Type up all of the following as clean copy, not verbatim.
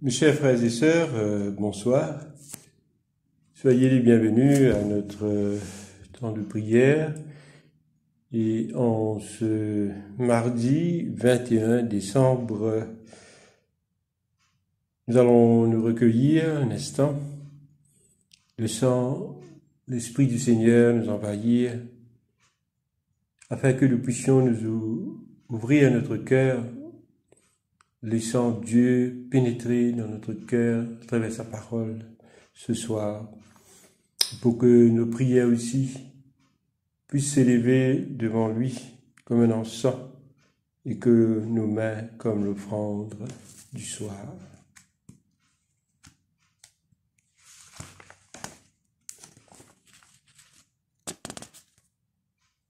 Mes chers frères et sœurs, bonsoir. Soyez les bienvenus à notre temps de prière. Et en ce mardi 21 décembre, nous allons nous recueillir un instant, laissant l'Esprit du Seigneur nous envahir, afin que nous puissions nous ouvrir notre cœur, laissant Dieu pénétrer dans notre cœur à travers sa parole ce soir, pour que nos prières aussi puissent s'élever devant lui comme un encens et que nos mains comme l'offrande du soir.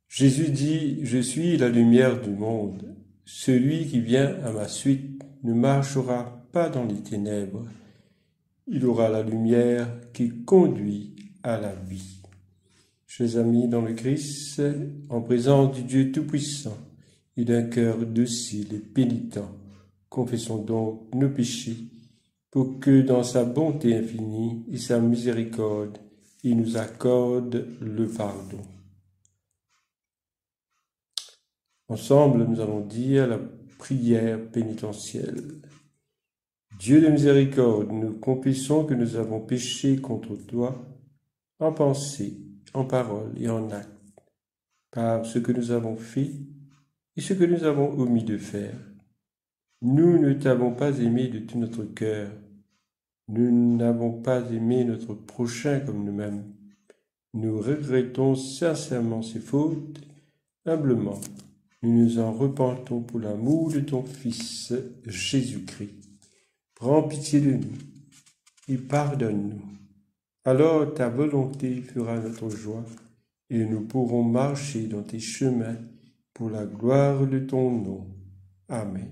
Jésus dit « Je suis la lumière du monde. Celui qui vient à ma suite ne marchera pas dans les ténèbres. Il aura la lumière qui conduit à la vie. » Chers amis dans le Christ, en présence du Dieu Tout-Puissant et d'un cœur docile et pénitent, confessons donc nos péchés pour que dans sa bonté infinie et sa miséricorde, il nous accorde le pardon. Ensemble, nous allons dire la prière pénitentielle. Dieu de miséricorde, nous confessons que nous avons péché contre toi en pensée, en parole et en acte, par ce que nous avons fait et ce que nous avons omis de faire. Nous ne t'avons pas aimé de tout notre cœur. Nous n'avons pas aimé notre prochain comme nous-mêmes. Nous regrettons sincèrement ces fautes, humblement. Nous nous en repentons pour l'amour de ton Fils, Jésus-Christ. Prends pitié de nous et pardonne-nous. Alors ta volonté fera notre joie et nous pourrons marcher dans tes chemins pour la gloire de ton nom. Amen.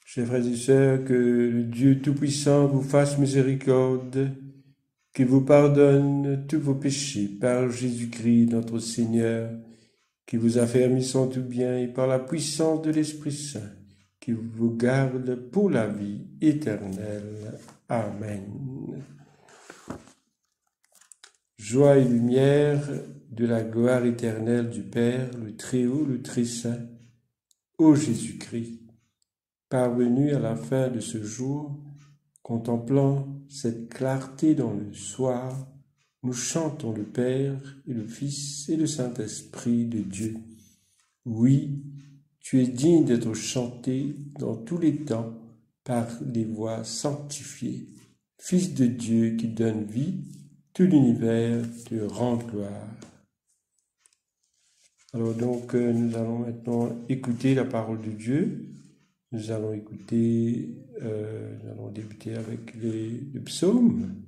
Chers frères et sœurs, que le Dieu Tout-Puissant vous fasse miséricorde, qu'il vous pardonne tous vos péchés par Jésus-Christ notre Seigneur, qui vous affermisse en tout bien et par la puissance de l'Esprit Saint, qui vous garde pour la vie éternelle. Amen. Joie et lumière de la gloire éternelle du Père, le Très-Haut, le Très-Saint, ô Jésus-Christ, parvenu à la fin de ce jour, contemplant cette clarté dans le soir, nous chantons le Père et le Fils et le Saint-Esprit de Dieu. Oui, tu es digne d'être chanté dans tous les temps par les voix sanctifiées. Fils de Dieu qui donne vie, tout l'univers te rend gloire. Alors donc, nous allons maintenant écouter la parole de Dieu. Nous allons débuter avec le psaume.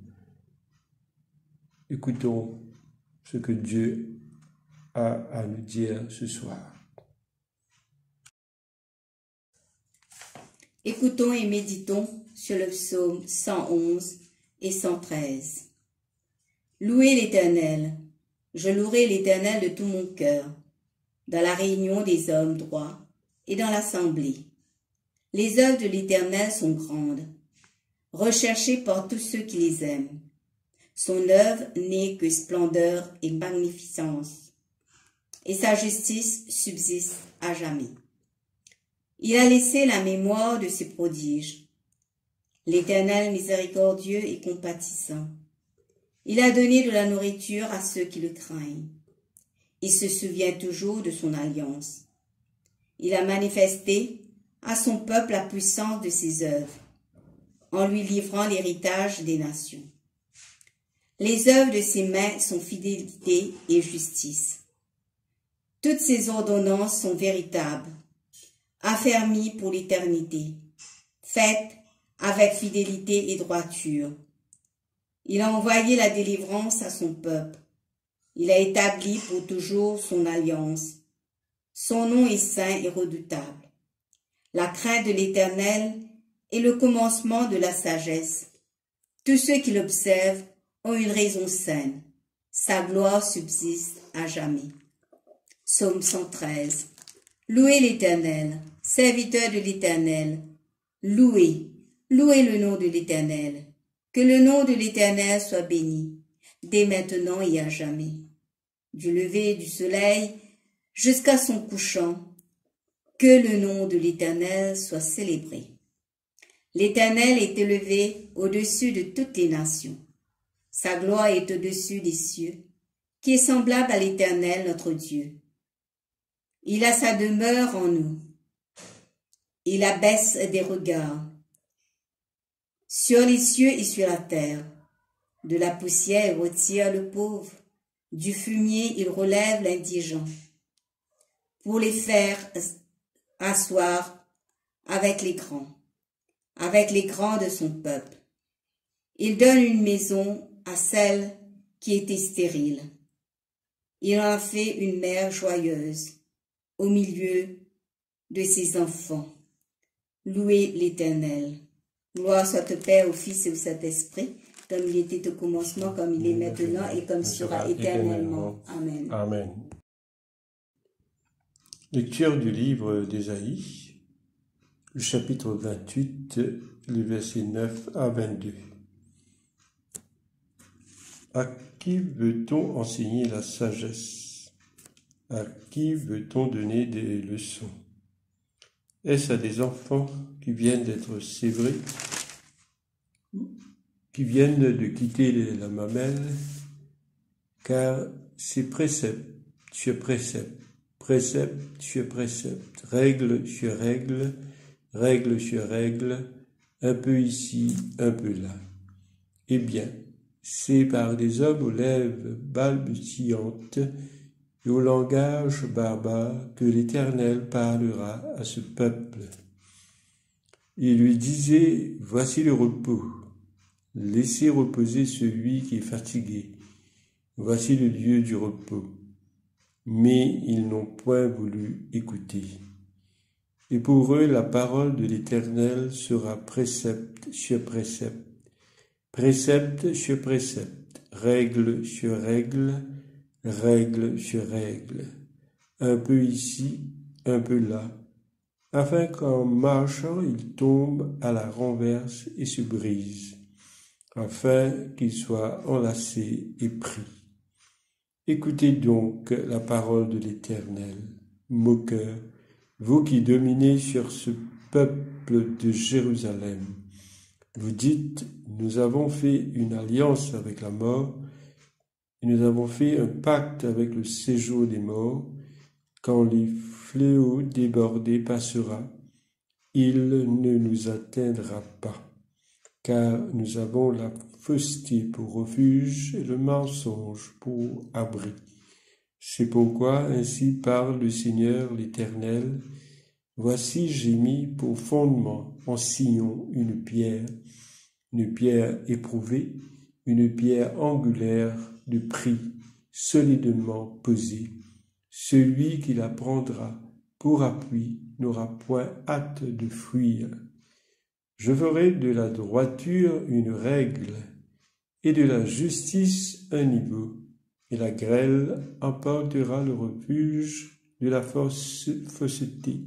Écoutons ce que Dieu a à nous dire ce soir. Écoutons et méditons sur le psaume 111 et 113. Louez l'Éternel. Je louerai l'Éternel de tout mon cœur, dans la réunion des hommes droits et dans l'assemblée. Les œuvres de l'Éternel sont grandes, recherchées par tous ceux qui les aiment. Son œuvre n'est que splendeur et magnificence, et sa justice subsiste à jamais. Il a laissé la mémoire de ses prodiges. L'Éternel miséricordieux et compatissant. Il a donné de la nourriture à ceux qui le craignent. Il se souvient toujours de son alliance. Il a manifesté à son peuple la puissance de ses œuvres, en lui livrant l'héritage des nations. Les œuvres de ses mains sont fidélité et justice. Toutes ses ordonnances sont véritables, affermies pour l'éternité, faites avec fidélité et droiture. Il a envoyé la délivrance à son peuple. Il a établi pour toujours son alliance. Son nom est saint et redoutable. La crainte de l'Éternel est le commencement de la sagesse. Tous ceux qui l'observent ont une raison saine. Sa gloire subsiste à jamais. Psaume 113. Louez l'Éternel, serviteurs de l'Éternel. Louez, louez le nom de l'Éternel. Que le nom de l'Éternel soit béni, dès maintenant et à jamais. Du lever du soleil jusqu'à son couchant, que le nom de l'Éternel soit célébré. L'Éternel est élevé au-dessus de toutes les nations. Sa gloire est au-dessus des cieux, qui est semblable à l'Éternel notre Dieu. Il a sa demeure en nous. Il abaisse des regards sur les cieux et sur la terre. De la poussière, il retire le pauvre. Du fumier, il relève l'indigent. Pour les faire asseoir avec les grands de son peuple. Il donne une maison à celle qui était stérile. Il en a fait une mère joyeuse au milieu de ses enfants. Louez l'Éternel. Gloire soit au Père, au Fils et au Saint-Esprit, comme il était au commencement, comme il est maintenant et comme sera éternellement. Amen. Amen. Lecture du livre d'Ésaïe, le chapitre 28, les versets 9 à 22. À qui veut-on enseigner la sagesse? À qui veut-on donner des leçons? Est-ce à des enfants qui viennent d'être sévrés, qui viennent de quitter la mamelle? Car c'est précepte sur précepte, précepte sur précepte, règle sur règle, règle sur règle, un peu ici, un peu là. Eh bien, c'est par des hommes aux lèvres balbutiantes et au langage barbare que l'Éternel parlera à ce peuple. Il lui disait, voici le repos, laissez reposer celui qui est fatigué, voici le lieu du repos. Mais ils n'ont point voulu écouter. Et pour eux, la parole de l'Éternel sera précepte sur précepte, précepte sur précepte, règle sur règle, règle sur règle, un peu ici, un peu là, afin qu'en marchant, ils tombent à la renverse et se brisent, afin qu'ils soient enlacés et pris. Écoutez donc la parole de l'Éternel, moqueurs, vous qui dominez sur ce peuple de Jérusalem. Vous dites, nous avons fait une alliance avec la mort, et nous avons fait un pacte avec le séjour des morts. Quand les fléaux débordés passera, il ne nous atteindra pas, car nous avons la fausseté pour refuge et le mensonge pour abri. C'est pourquoi ainsi parle le Seigneur l'Éternel. Voici j'ai mis pour fondement en Sion une pierre éprouvée, une pierre angulaire de prix, solidement posée. Celui qui la prendra pour appui n'aura point hâte de fuir. Je ferai de la droiture une règle et de la justice un niveau, et la grêle emportera le refuge de la fausseté,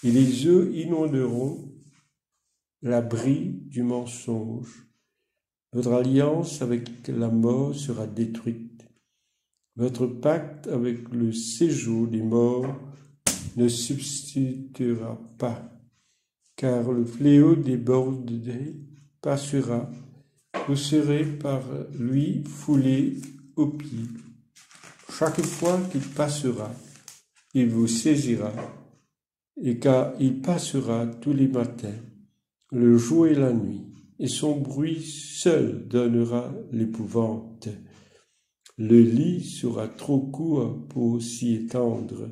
et les eaux inonderont l'abri du mensonge. Votre alliance avec la mort sera détruite. Votre pacte avec le séjour des morts ne subsistera pas, car le fléau débordé passera. Vous serez par lui foulés aux pieds. Chaque fois qu'il passera, il vous saisira, et car il passera tous les matins, le jour et la nuit, et son bruit seul donnera l'épouvante. Le lit sera trop court pour s'y étendre,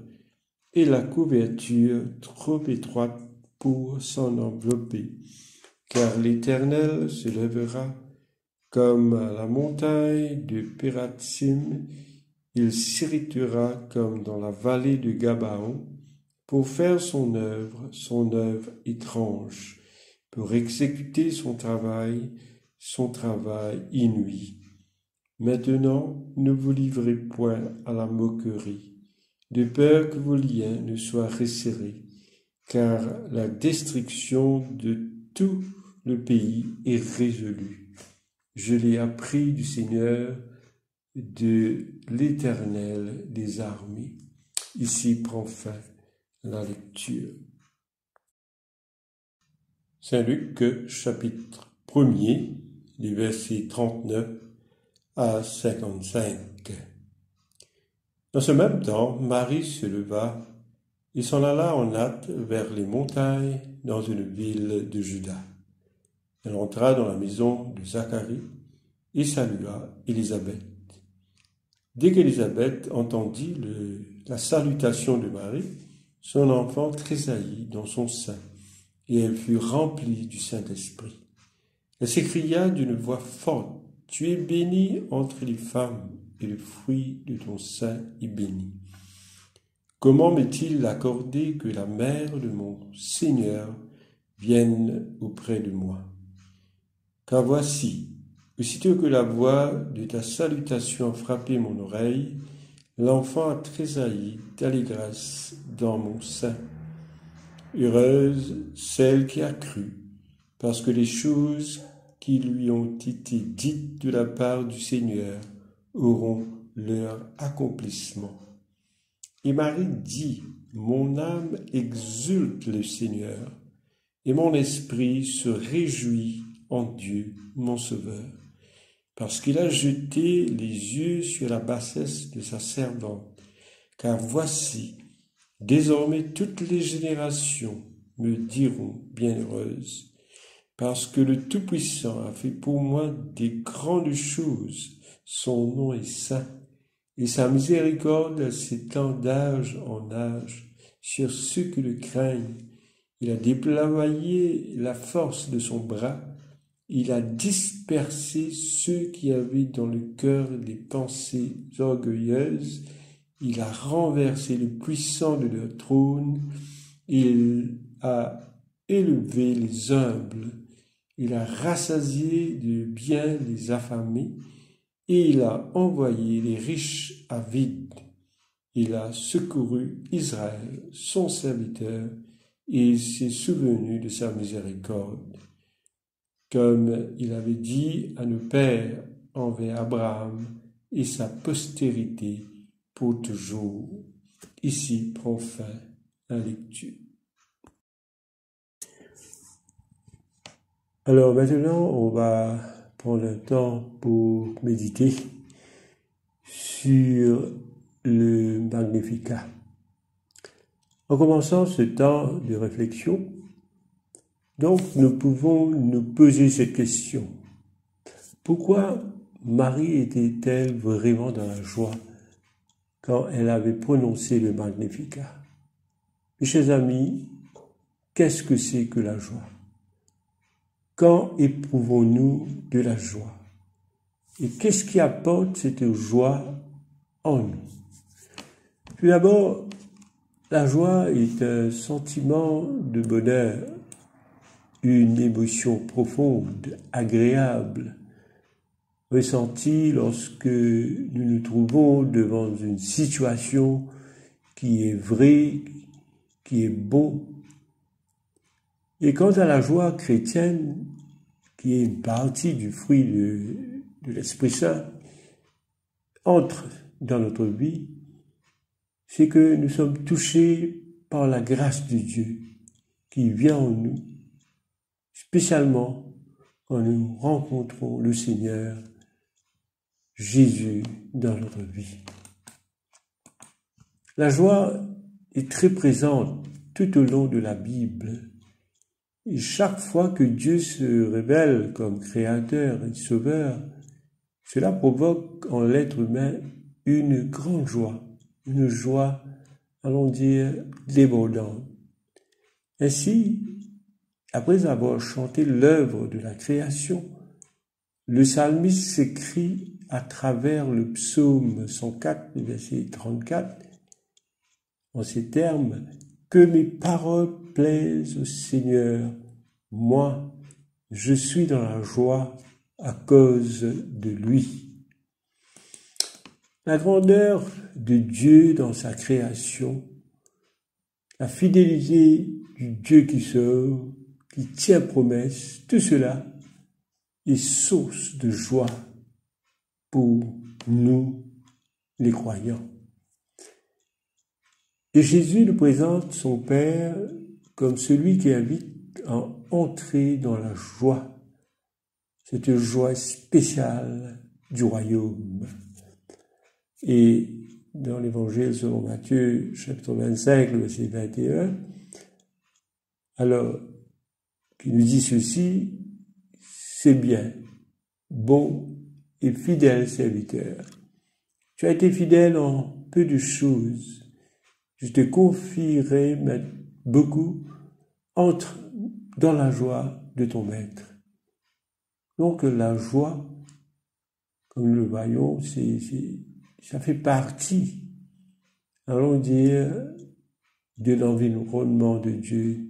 et la couverture trop étroite pour s'en envelopper, car l'Éternel se lèvera comme à la montagne de Pératsim, il s'irritera comme dans la vallée de Gabaon, pour faire son œuvre étrange, pour exécuter son travail inouï. Maintenant, ne vous livrez point à la moquerie, de peur que vos liens ne soient resserrés, car la destruction de tout le pays est résolue. Je l'ai appris du Seigneur, de l'Éternel des armées. Ici prend fin la lecture. Saint Luc, chapitre 1er, les versets 39 à 55. Dans ce même temps, Marie se leva et s'en alla en hâte vers les montagnes dans une ville de Juda. Elle entra dans la maison de Zacharie et salua Élisabeth. Dès qu'Élisabeth entendit la salutation de Marie, son enfant tressaillit dans son sein, et elle fut remplie du Saint-Esprit. Elle s'écria d'une voix forte, « Tu es bénie entre les femmes, et le fruit de ton sein est béni. Comment m'est-il accordé que la mère de mon Seigneur vienne auprès de moi? Car voici, aussitôt que la voix de ta salutation a frappé mon oreille, l'enfant a tressailli d'allégresse dans mon sein. Heureuse celle qui a cru, parce que les choses qui lui ont été dites de la part du Seigneur auront leur accomplissement. Et Marie dit, « Mon âme exulte le Seigneur, et mon esprit se réjouit en Dieu, mon Sauveur, parce qu'il a jeté les yeux sur la bassesse de sa servante. Car voici, désormais toutes les générations me diront bienheureuse, parce que le Tout-Puissant a fait pour moi des grandes choses. Son nom est saint, et sa miséricorde s'étend d'âge en âge sur ceux qui le craignent. Il a déployé la force de son bras, il a dispersé ceux qui avaient dans le cœur des pensées orgueilleuses, il a renversé le puissant de leur trône, il a élevé les humbles, il a rassasié de bien les affamés, et il a envoyé les riches à vide. Il a secouru Israël, son serviteur, et il s'est souvenu de sa miséricorde, comme il avait dit à nos pères envers Abraham et sa postérité pour toujours. Ici prend fin la lecture. Alors maintenant, on va prendre un temps pour méditer sur le Magnificat. En commençant ce temps de réflexion, donc nous pouvons nous poser cette question. Pourquoi Marie était-elle vraiment dans la joie quand elle avait prononcé le Magnificat? Mes chers amis, qu'est-ce que c'est que la joie? Quand éprouvons-nous de la joie? Et qu'est-ce qui apporte cette joie en nous? Tout d'abord, la joie est un sentiment de bonheur, une émotion profonde, agréable, ressentie lorsque nous nous trouvons devant une situation qui est vraie, qui est bon. Et quant à la joie chrétienne, qui est une partie du fruit de l'Esprit Saint, entre dans notre vie, c'est que nous sommes touchés par la grâce de Dieu qui vient en nous, spécialement quand nous rencontrons le Seigneur Jésus dans notre vie. La joie est très présente tout au long de la Bible. Et chaque fois que Dieu se révèle comme créateur et sauveur, cela provoque en l'être humain une grande joie, une joie, allons dire, débordante. Ainsi, après avoir chanté l'œuvre de la création, le psalmiste s'écrie à travers le psaume 104, verset 34, en ces termes, « Que mes paroles plaisent au Seigneur, moi, je suis dans la joie à cause de lui. » La grandeur de Dieu dans sa création, la fidélité du Dieu qui sauve, qui tient promesse, tout cela est source de joie pour nous, les croyants. Et Jésus nous présente son Père comme celui qui invite à entrer dans la joie, cette joie spéciale du royaume. Et dans l'Évangile selon Matthieu, chapitre 25, le verset 21, alors, qui nous dit ceci, c'est bien, bon et fidèle serviteur. Tu as été fidèle en peu de choses. Je te confierai beaucoup. Entre dans la joie de ton maître. Donc la joie, comme nous le voyons, ça fait partie, allons dire, de l'environnement de Dieu,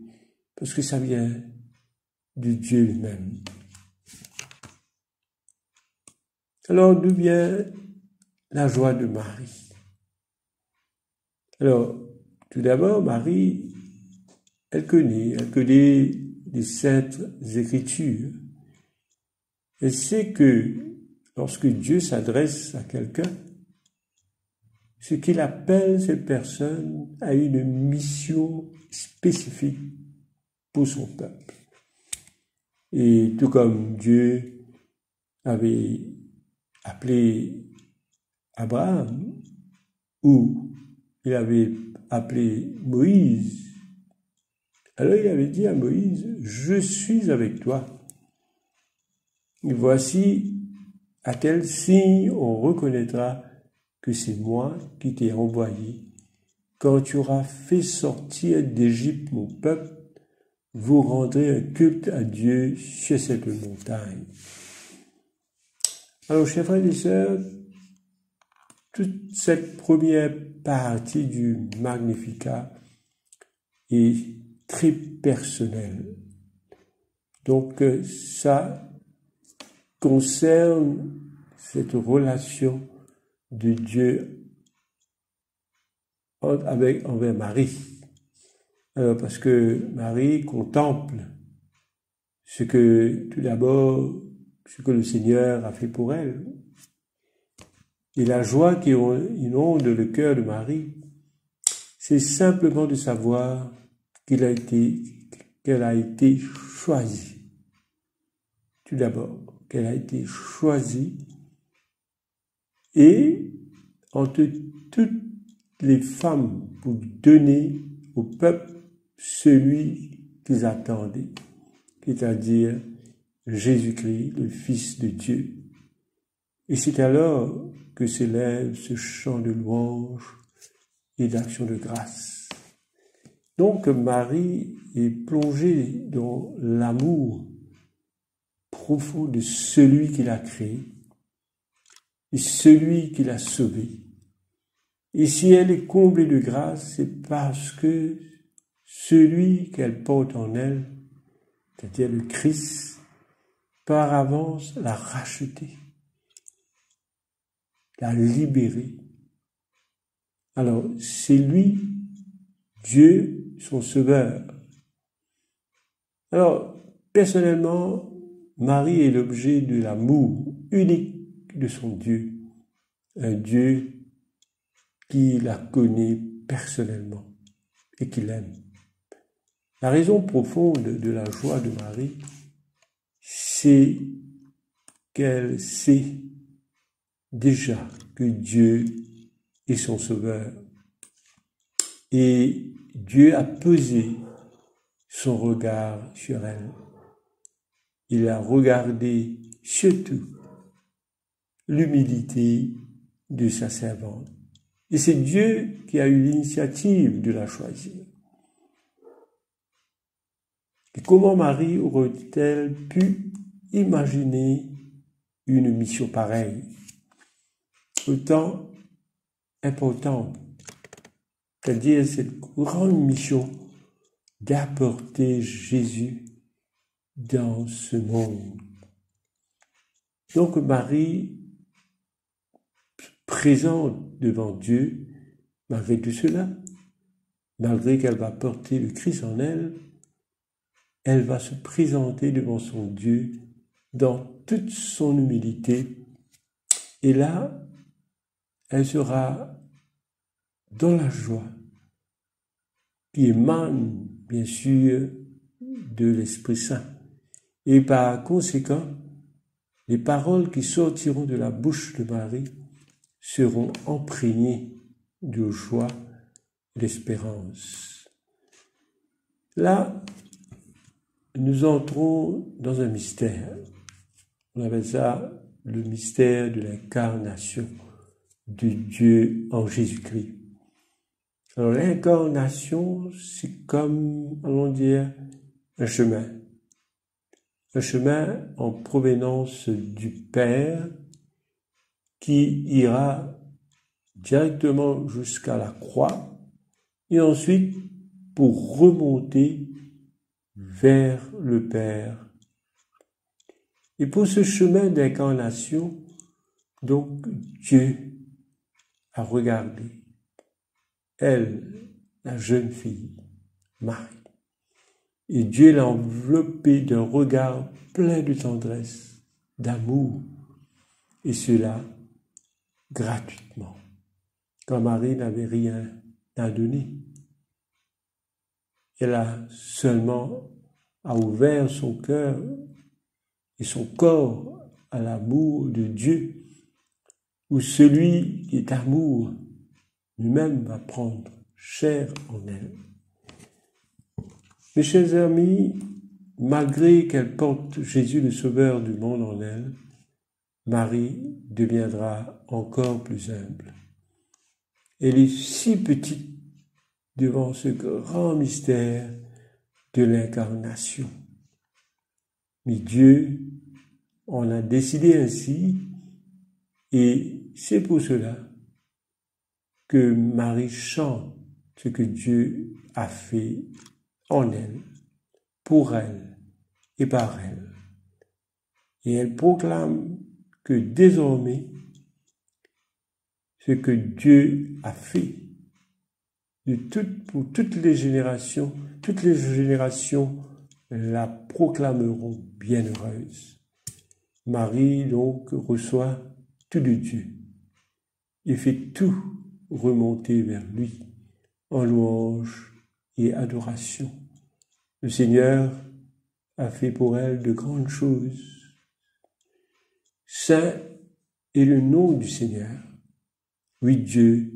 parce que ça vient de Dieu lui-même. Alors d'où vient la joie de Marie? Alors, tout d'abord, Marie, elle connaît les saintes Écritures. Elle sait que lorsque Dieu s'adresse à quelqu'un, ce qu'il appelle cette personne à une mission spécifique pour son peuple. Et tout comme Dieu avait appelé Abraham, ou il avait appelé Moïse, alors il avait dit à Moïse, « Je suis avec toi. » Et voici, à tel signe on reconnaîtra que c'est moi qui t'ai envoyé. Quand tu auras fait sortir d'Égypte mon peuple, vous rendrez un culte à Dieu sur cette montagne. Alors, chers frères et sœurs, toute cette première partie du Magnificat est très personnelle. Donc, ça concerne cette relation de Dieu envers Marie. Alors, parce que Marie contemple tout d'abord, ce que le Seigneur a fait pour elle. Et la joie qui inonde le cœur de Marie, c'est simplement de savoir qu'elle a été choisie. Tout d'abord, qu'elle a été choisie et entre toutes les femmes pour donner au peuple celui qu'ils attendaient, c'est-à-dire Jésus-Christ, le Fils de Dieu. Et c'est alors que s'élève ce chant de louange et d'action de grâce. Donc Marie est plongée dans l'amour profond de celui qui l'a créé et celui qui l'a sauvé. Et si elle est comblée de grâce, c'est parce que celui qu'elle porte en elle, c'est-à-dire le Christ, par avance l'a racheté, l'a libéré. Alors, c'est lui, Dieu, son sauveur. Alors, personnellement, Marie est l'objet de l'amour unique de son Dieu, un Dieu qui la connaît personnellement et qui l'aime. La raison profonde de la joie de Marie, c'est qu'elle sait déjà que Dieu est son sauveur. Et Dieu a posé son regard sur elle. Il a regardé surtout l'humilité de sa servante. Et c'est Dieu qui a eu l'initiative de la choisir. Et comment Marie aurait-elle pu imaginer une mission pareille, autant importante, c'est-à-dire cette grande mission d'apporter Jésus dans ce monde. Donc Marie présente devant Dieu, malgré tout cela, malgré qu'elle va porter le Christ en elle, elle va se présenter devant son Dieu dans toute son humilité. Et là, elle sera dans la joie qui émane, bien sûr, de l'Esprit Saint. Et par conséquent, les paroles qui sortiront de la bouche de Marie seront imprégnées de joie et d'espérance. Là, nous entrons dans un mystère. On appelle ça le mystère de l'incarnation de Dieu en Jésus-Christ. Alors l'incarnation, c'est comme, allons dire, un chemin. Un chemin en provenance du Père qui ira directement jusqu'à la croix et ensuite pour remonter vers le Père. Et pour ce chemin d'incarnation, donc Dieu a regardé elle, la jeune fille, Marie. Et Dieu l'a enveloppée d'un regard plein de tendresse, d'amour, et cela gratuitement, quand Marie n'avait rien à donner. Elle a seulement ouvert son cœur et son corps à l'amour de Dieu, où celui qui est amour lui-même va prendre chair en elle. Mes chers amis, malgré qu'elle porte Jésus le Sauveur du monde en elle, Marie deviendra encore plus humble. Elle est si petite devant ce grand mystère de l'incarnation. Mais Dieu en a décidé ainsi, et c'est pour cela que Marie chante ce que Dieu a fait en elle, pour elle et par elle. Et elle proclame que désormais, ce que Dieu a fait pour toutes les générations la proclameront bienheureuse. Marie donc reçoit tout de Dieu et fait tout remonter vers lui en louange et adoration. Le Seigneur a fait pour elle de grandes choses. Saint est le nom du Seigneur. Oui, Dieu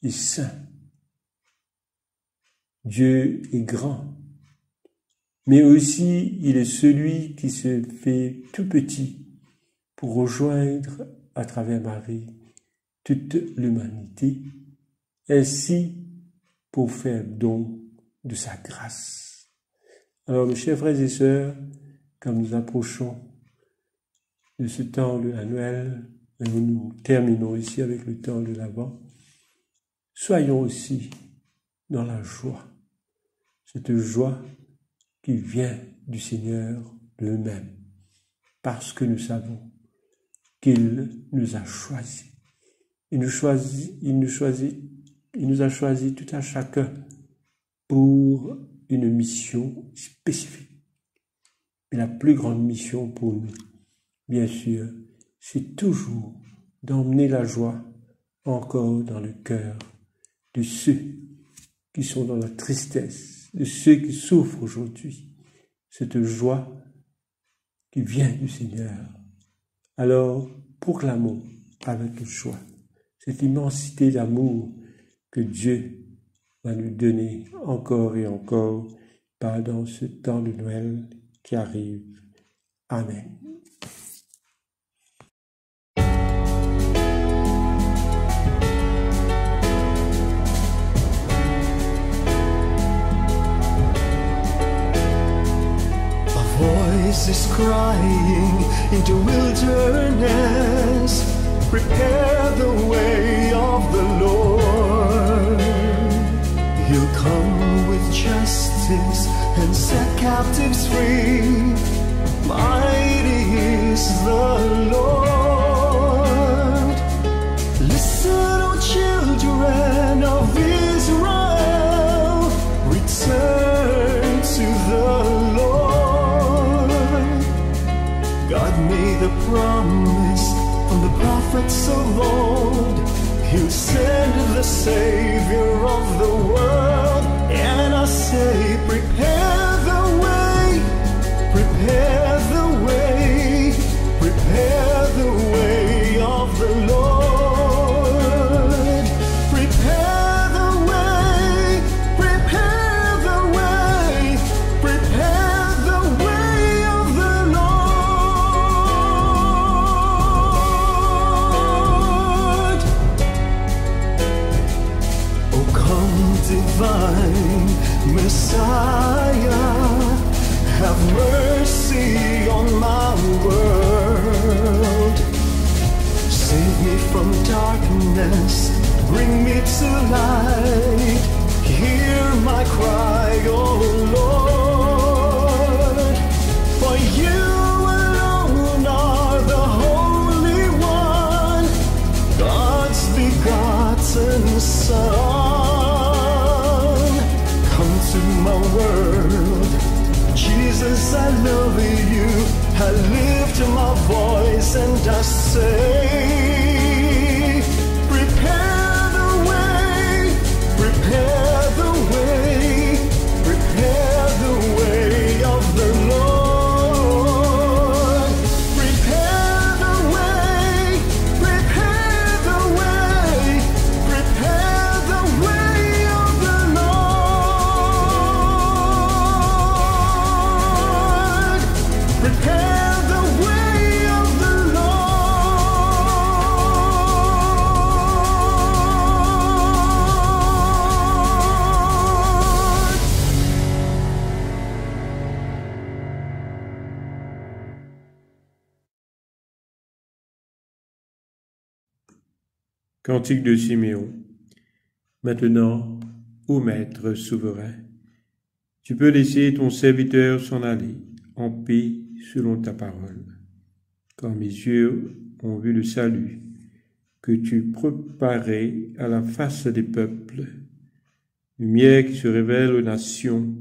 est saint. Dieu est grand. Mais aussi, il est celui qui se fait tout petit pour rejoindre à travers Marie toute l'humanité, ainsi pour faire don de sa grâce. Alors, mes chers frères et sœurs, comme nous approchons de ce temps de la Noël, et nous terminons ici avec le temps de l'Avent, soyons aussi dans la joie, cette joie qui vient du Seigneur lui-même, parce que nous savons qu'il nous a choisis. Il nous a choisis tout à chacun pour une mission spécifique. Et la plus grande mission pour nous, bien sûr, c'est toujours d'emmener la joie encore dans le cœur de ceux qui sont dans la tristesse, de ceux qui souffrent aujourd'hui. Cette joie qui vient du Seigneur. Alors, proclamons avec joie cette immensité d'amour que Dieu va nous donner encore et encore pendant ce temps de Noël qui arrive. Amen. Voice is crying into wilderness, prepare the way of the Lord. He'll come with justice and set captives free. Mighty is the Lord. Listen, O children of Israel. promise from the prophets of old. He'll send the Savior of the world. And I say, prepare the way, prepare the way, prepare the way of the Lord. Prepare the way, prepare the way, prepare the way of the Lord. Oh, come divine Messiah, have mercy on my world. Save me from darkness, bring me to light. Hear my cry, oh Lord. For you alone are the Holy One, God's begotten Son. Come to my world, Jesus, I love you. I lift my voice and I say, prepare the way, prepare the way, prepare the way of the Lord. Prepare the way, prepare the way, prepare the way of the Lord. Prepare the way of the Lord. Cantique de Siméon. Maintenant, ô Maître souverain, tu peux laisser ton serviteur s'en aller en paix selon ta parole. Quand mes yeux ont vu le salut que tu préparais à la face des peuples, lumière qui se révèle aux nations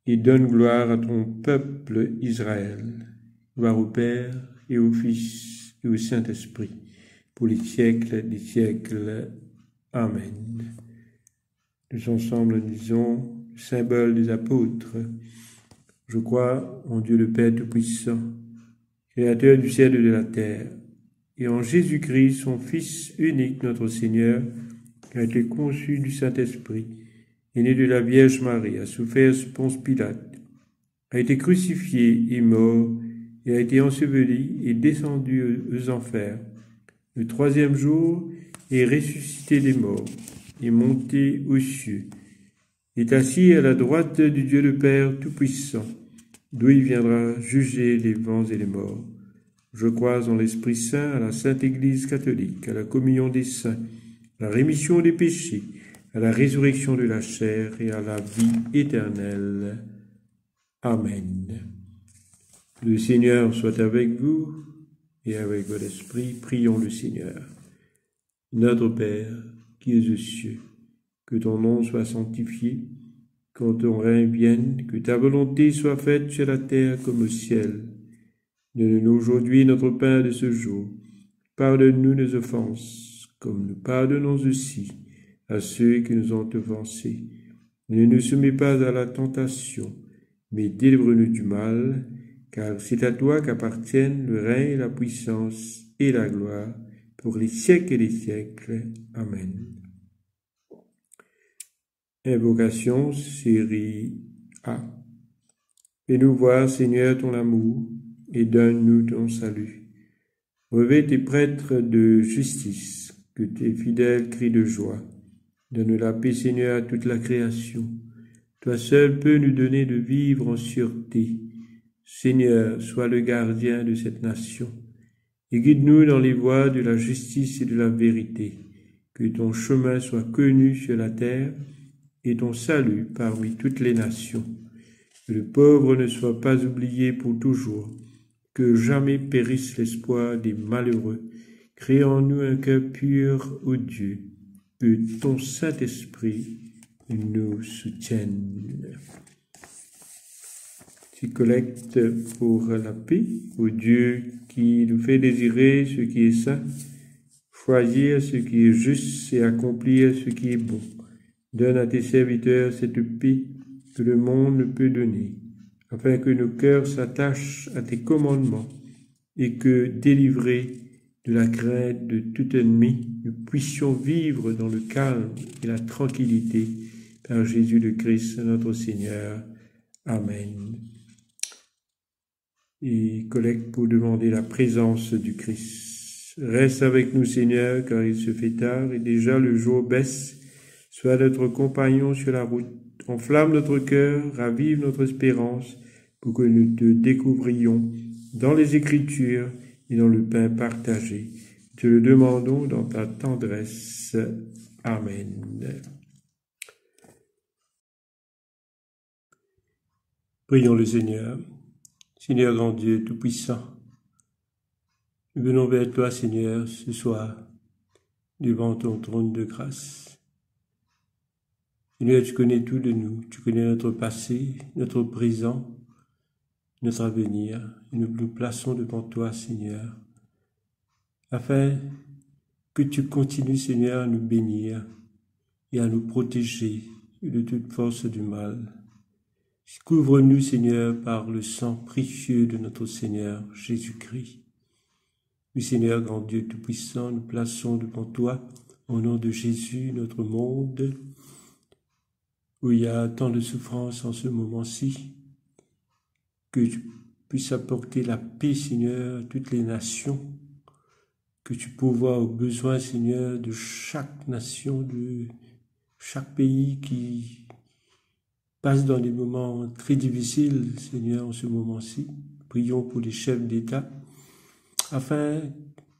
et donne gloire à ton peuple Israël. Gloire au Père et au Fils et au Saint-Esprit, pour les siècles des siècles. Amen. Nous ensemble disons le symbole des apôtres. Je crois en Dieu le Père Tout-Puissant, Créateur du ciel et de la terre, et en Jésus-Christ, son Fils unique, notre Seigneur, qui a été conçu du Saint-Esprit, est né de la Vierge Marie, a souffert sous Ponce Pilate, a été crucifié et mort, et a été enseveli et descendu aux enfers. Le troisième jour est ressuscité des morts, est monté aux cieux, est assis à la droite du Dieu le Père Tout-Puissant, d'où il viendra juger les vivants et les morts. Je crois en l'Esprit Saint, à la Sainte Église catholique, à la communion des saints, à la rémission des péchés, à la résurrection de la chair et à la vie éternelle. Amen. Le Seigneur soit avec vous et avec votre esprit. Prions le Seigneur. Notre Père, qui es aux cieux, que ton nom soit sanctifié, que ton règne vienne, que ta volonté soit faite sur la terre comme au ciel. Donne-nous aujourd'hui notre pain de ce jour. Pardonne-nous nos offenses, comme nous pardonnons aussi à ceux qui nous ont offensés. Ne nous soumets pas à la tentation, mais délivre-nous du mal, car c'est à toi qu'appartiennent le règne, la puissance et la gloire, pour les siècles et les siècles. Amen. Invocation, série A. Fais-nous voir, Seigneur, ton amour, et donne-nous ton salut. Revêt tes prêtres de justice, que tes fidèles crient de joie. Donne la paix, Seigneur, à toute la création. Toi seul peux nous donner de vivre en sûreté. Seigneur, sois le gardien de cette nation, et guide-nous dans les voies de la justice et de la vérité. Que ton chemin soit connu sur la terre, et ton salut parmi toutes les nations. Que le pauvre ne soit pas oublié pour toujours, que jamais périsse l'espoir des malheureux. Crée en nous un cœur pur, ô Dieu, que ton Saint-Esprit nous soutienne. Petit collecte pour la paix, au Dieu qui nous fait désirer ce qui est saint, choisir ce qui est juste et accomplir ce qui est bon. Donne à tes serviteurs cette paix que le monde ne peut donner, afin que nos cœurs s'attachent à tes commandements et que, délivrés de la crainte de tout ennemi, nous puissions vivre dans le calme et la tranquillité par Jésus le Christ, notre Seigneur. Amen. Et collecte pour demander la présence du Christ. Reste avec nous, Seigneur, car il se fait tard et déjà le jour baisse. Sois notre compagnon sur la route. Enflamme notre cœur, ravive notre espérance, pour que nous te découvrions dans les Écritures et dans le pain partagé. Te le demandons dans ta tendresse. Amen. Prions le Seigneur. Seigneur grand Dieu Tout-Puissant, nous venons vers toi, Seigneur, ce soir, devant ton trône de grâce. Seigneur, tu connais tout de nous, tu connais notre passé, notre présent, notre avenir, et nous nous plaçons devant toi, Seigneur, afin que tu continues, Seigneur, à nous bénir et à nous protéger de toute force du mal. Couvre-nous, Seigneur, par le sang précieux de notre Seigneur Jésus-Christ. Oui, Seigneur, grand Dieu Tout-Puissant, nous plaçons devant toi, au nom de Jésus, notre monde, où il y a tant de souffrance en ce moment-ci, que tu puisses apporter la paix, Seigneur, à toutes les nations, que tu pourvoies aux besoins, Seigneur, de chaque nation, de chaque pays qui passe dans des moments très difficiles, Seigneur, en ce moment-ci. Prions pour les chefs d'État, afin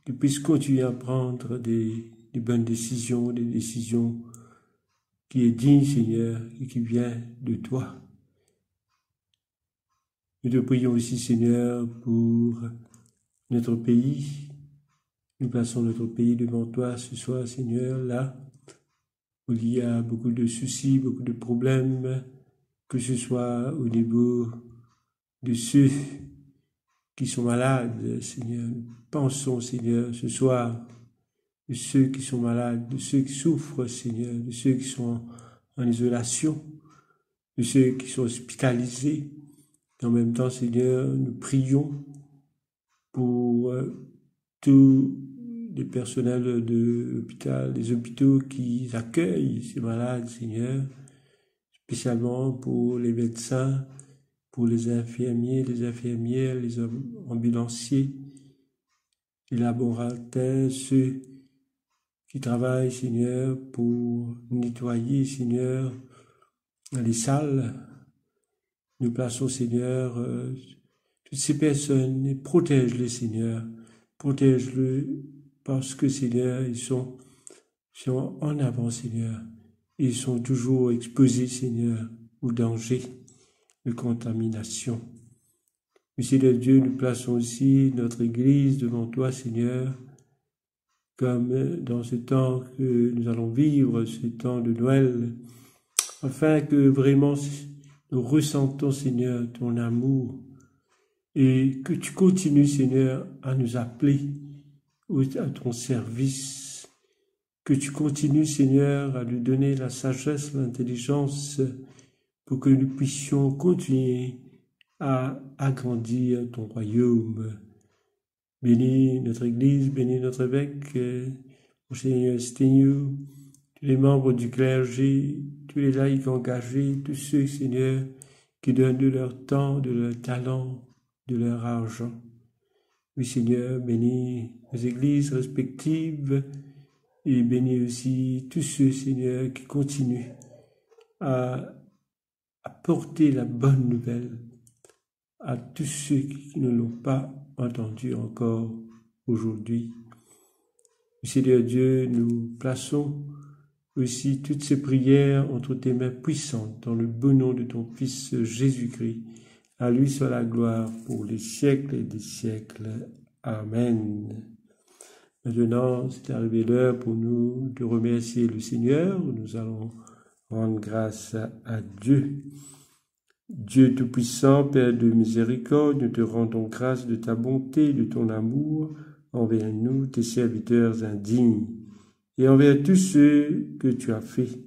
qu'ils puissent continuer à prendre des bonnes décisions, des décisions qui est digne, Seigneur, et qui vient de toi. Nous te prions aussi, Seigneur, pour notre pays. Nous plaçons notre pays devant toi ce soir, Seigneur, là où il y a beaucoup de soucis, beaucoup de problèmes, que ce soit au niveau de ceux qui sont malades, Seigneur. Nous pensons, Seigneur, ce soir, de ceux qui sont malades, de ceux qui souffrent, Seigneur, de ceux qui sont en isolation, de ceux qui sont hospitalisés. Et en même temps, Seigneur, nous prions pour tous les personnels de l'hôpital, les hôpitaux qui accueillent ces malades, Seigneur, spécialement pour les médecins, pour les infirmiers, les infirmières, les ambulanciers, les laborataires, ceux qui travaillent, Seigneur, pour nettoyer, Seigneur, les salles. Nous plaçons, Seigneur, toutes ces personnes et protège-les, Seigneur. Protège-les parce que, Seigneur, ils sont en avant, Seigneur. Ils sont toujours exposés, Seigneur, au danger de contamination. Monsieur de Dieu, nous plaçons aussi notre Église devant toi, Seigneur, comme dans ce temps que nous allons vivre, ce temps de Noël, afin que vraiment nous ressentons, Seigneur, ton amour et que tu continues, Seigneur, à nous appeler à ton service. Que tu continues, Seigneur, à nous donner la sagesse, l'intelligence, pour que nous puissions continuer à agrandir ton royaume. Bénis notre Église, bénis notre évêque, Monseigneur Sténiou, tous les membres du clergé, tous les laïcs engagés, tous ceux, Seigneur, qui donnent de leur temps, de leur talent, de leur argent. Oui, Seigneur, bénis nos églises respectives, et bénis aussi tous ceux, Seigneur, qui continuent à porter la bonne nouvelle à tous ceux qui ne l'ont pas entendu encore aujourd'hui. Seigneur Dieu, nous plaçons aussi toutes ces prières entre tes mains puissantes dans le beau nom de ton Fils Jésus-Christ. À lui soit la gloire pour les siècles et des siècles. Amen. Maintenant, c'est arrivé l'heure pour nous de remercier le Seigneur. Nous allons rendre grâce à Dieu. Dieu Tout-Puissant, Père de miséricorde, nous te rendons grâce de ta bonté, de ton amour envers nous, tes serviteurs indignes, et envers tous ceux que tu as faits.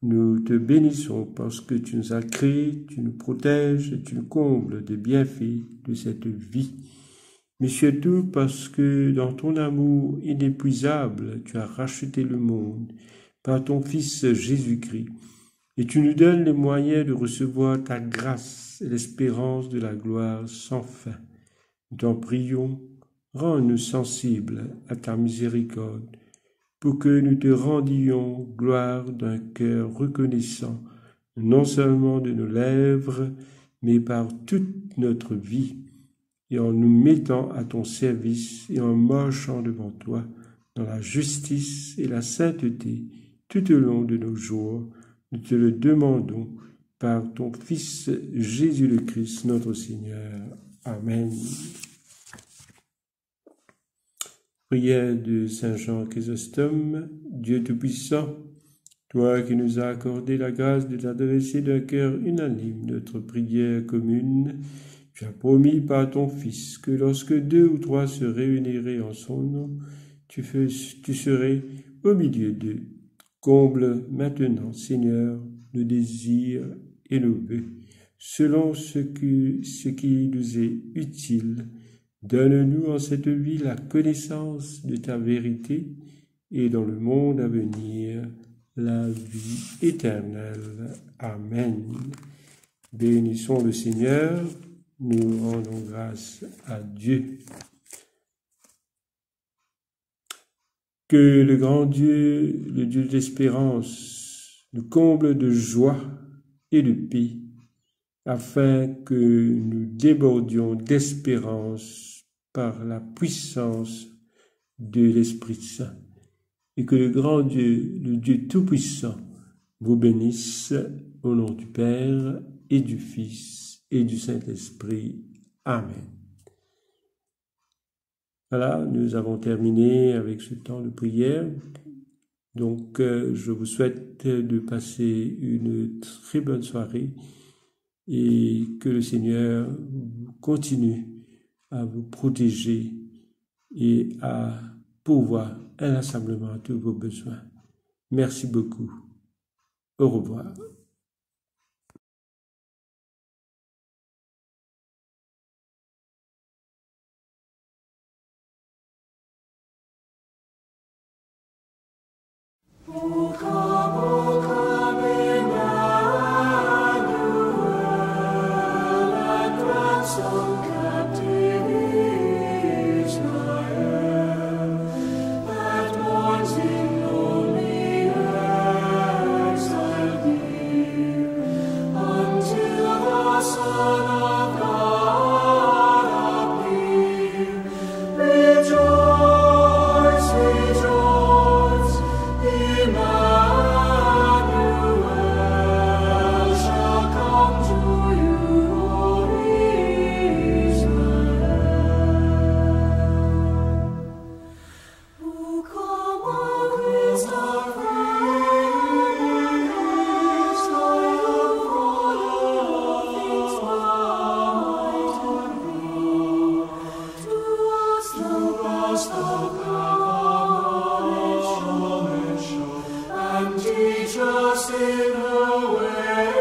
Nous te bénissons parce que tu nous as créés, tu nous protèges et tu nous combles des bienfaits de cette vie. Mais surtout parce que dans ton amour inépuisable, tu as racheté le monde par ton Fils Jésus-Christ. Et tu nous donnes les moyens de recevoir ta grâce et l'espérance de la gloire sans fin. Nous t'en prions, rends-nous sensibles à ta miséricorde, pour que nous te rendions gloire d'un cœur reconnaissant, non seulement de nos lèvres, mais par toute notre vie, et en nous mettant à ton service et en marchant devant toi dans la justice et la sainteté tout au long de nos jours. Nous te le demandons par ton Fils Jésus le Christ, notre Seigneur. Amen. Prière de Saint Jean Chrysostome. Dieu Tout-Puissant, toi qui nous as accordé la grâce de t'adresser d'un cœur unanime notre prière commune, tu as promis par ton Fils que lorsque 2 ou 3 se réuniraient en son nom, tu serais au milieu d'eux. Comble maintenant, Seigneur, nos désirs et nos vœux, selon ce qui nous est utile. Donne-nous en cette vie la connaissance de ta vérité et dans le monde à venir, la vie éternelle. Amen. Bénissons le Seigneur, nous rendons grâce à Dieu. Que le grand Dieu, le Dieu d'espérance, nous comble de joie et de paix, afin que nous débordions d'espérance par la puissance de l'Esprit Saint. Et que le grand Dieu, le Dieu Tout-Puissant, vous bénisse au nom du Père et du Fils et du Saint-Esprit. Amen. Voilà, nous avons terminé avec ce temps de prière. Donc, je vous souhaite de passer une très bonne soirée et que le Seigneur continue à vous protéger et à pourvoir inlassablement à tous vos besoins. Merci beaucoup. Au revoir. O come, Emmanuel, and ransom captive Israel, that mourns in lonely exile near, until the Son of God appear. Rejoice, rejoice, Emmanuel shall come to you, O Israel. O come, O Christ our friend, Christ thy love for all things might and broad. To us thou knowledge show, and teach us in her way.